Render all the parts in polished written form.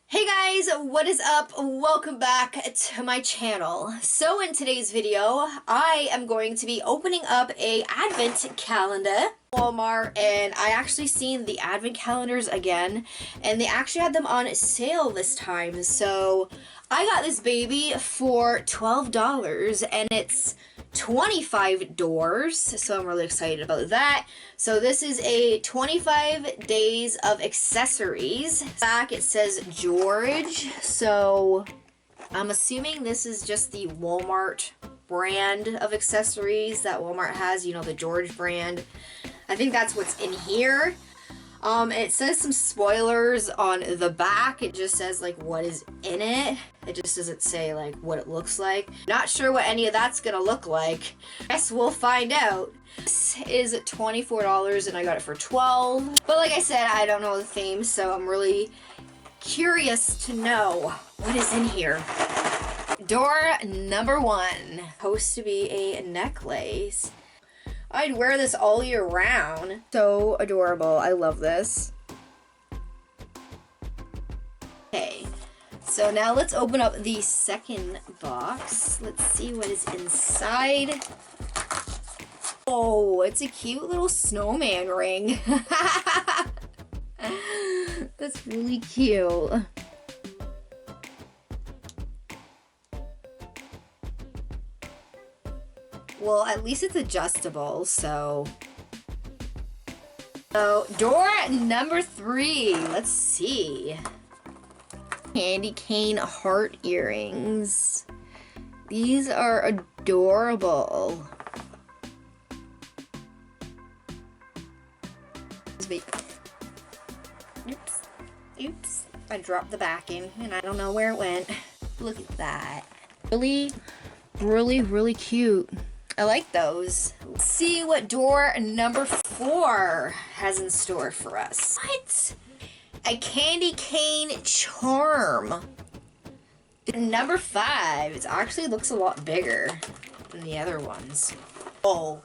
Hey guys, what is up? Welcome back to my channel. So in today's video, I am going to be opening up a advent calendar Walmart, and I actually seen the advent calendars again, and they actually had them on sale this time. So I got this baby for $12 and it's 25 doors, so I'm really excited about that. So this is a 25 days of accessories. Back it says George, so I'm assuming this is just the Walmart brand of accessories that Walmart has, you know, the George brand. I think that's what's in here. It says some spoilers on the back. It just says like what is in it. It just doesn't say like what it looks like. Not sure what any of that's gonna look like. Guess we'll find out. This is $24 and I got it for $12. But like I said, I don't know the theme, so I'm really curious to know what is in here. Door number 1. Supposed to be a necklace. I'd wear this all year round. So adorable. I love this. Okay, so now let's open up the second box. Let's see what is inside. Oh, it's a cute little snowman ring. That's really cute. Well, at least it's adjustable, so door number 3. Let's see. Candy cane heart earrings. These are adorable. Oops. I dropped the back in and I don't know where it went. Look at that. Really cute. I like those. Let's see what door number 4 has in store for us. What? A candy cane charm. Number 5. It actually looks a lot bigger than the other ones. Oh,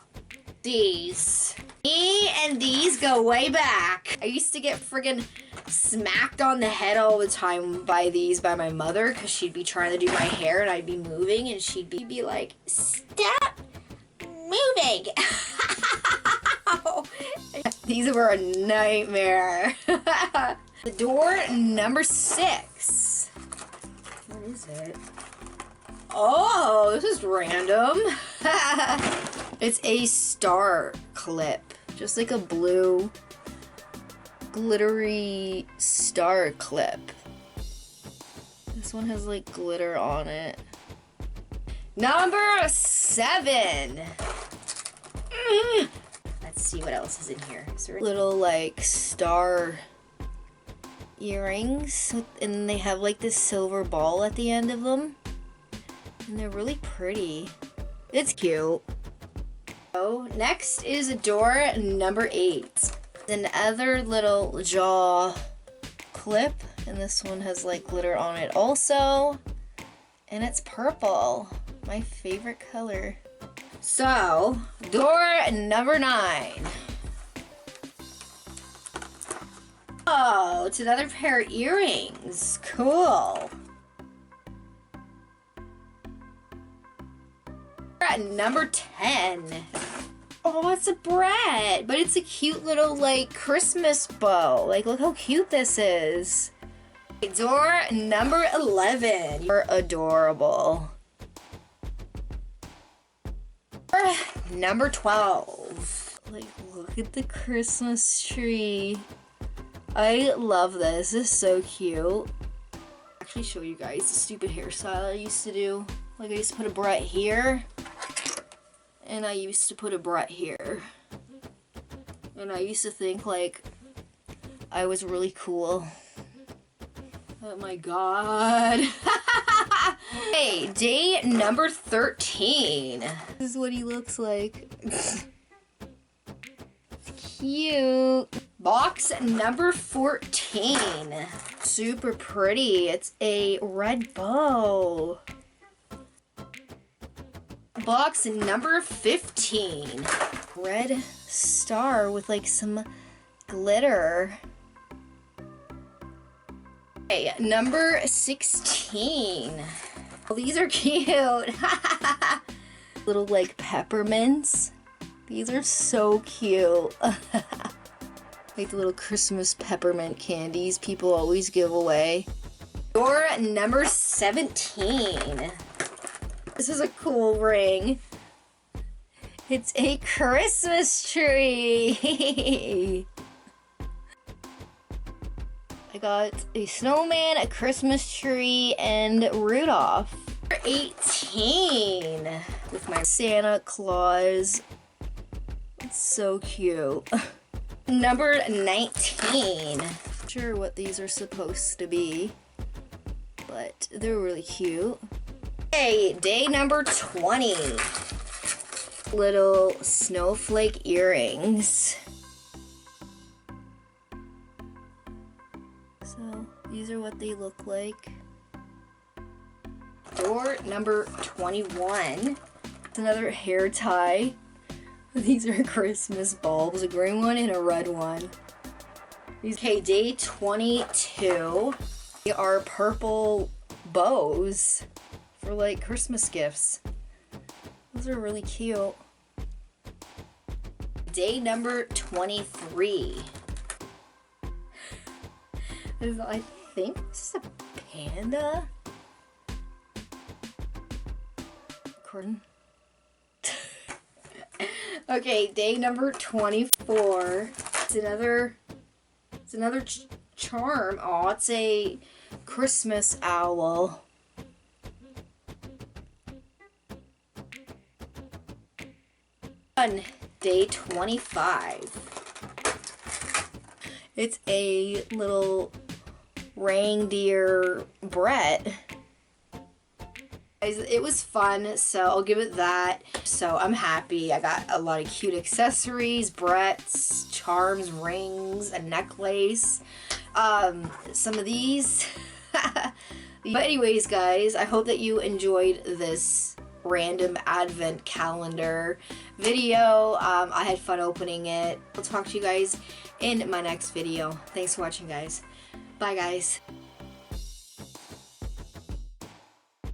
these. Me and these go way back. I used to get friggin' smacked on the head all the time by my mother because she'd be trying to do my hair and I'd be moving and she'd be like, stop moving. These were a nightmare. The door number 6. What is it? Oh, this is random. It's a star clip. Just like a blue glittery star clip. This one has like glitter on it. Number 7. Let's see what else is in here. Is there little like star earrings, and they have like this silver ball at the end of them, and they're really pretty. It's cute. So next is door number 8. Another little jaw clip, and this one has like glitter on it also, and it's purple, my favorite color. So door number 9. Oh, it's another pair of earrings. Cool. We're at number 10. Oh, it's a Brett, but it's a cute little like Christmas bow. Like, look how cute this is. Door number 11. You're adorable. Door number 12. Like, look at the Christmas tree. I love this. This is so cute. I'll actually show you guys the stupid hairstyle I used to do. Like, I used to put a Brett here, and I used to put a Brett here. And I used to think like I was really cool. Oh my god. Hey, day number 13. This is what he looks like. Cute. Box number 14. Super pretty. It's a red bow. Box number 15. Red star with like some glitter. Okay, number 16. Oh, these are cute. Little like peppermints. These are so cute. Like the little Christmas peppermint candies people always give away. Door number 17. This is a cool ring. It's a Christmas tree. I got a snowman, a Christmas tree, and Rudolph. 18 with my Santa Claus. It's so cute. Number 19. Not sure what these are supposed to be, but they're really cute. Okay, day number 20. Little snowflake earrings. So these are what they look like. Door number 21. It's another hair tie. These are Christmas bulbs, a green one and a red one. Okay, day 22. They are purple bows for like Christmas gifts. Those are really cute. Day number 23. I think this is a panda. According. Okay, day number 24. It's another charm. Oh, it's a Christmas owl. On day 25. It's a little reindeer Brett. It was fun, so I'll give it that. So I'm happy. I got a lot of cute accessories, Bretts, charms, rings, a necklace. Some of these. But anyways, guys, I hope that you enjoyed this random advent calendar video. I had fun opening it. I'll talk to you guys in my next video. Thanks for watching, guys. Bye, guys.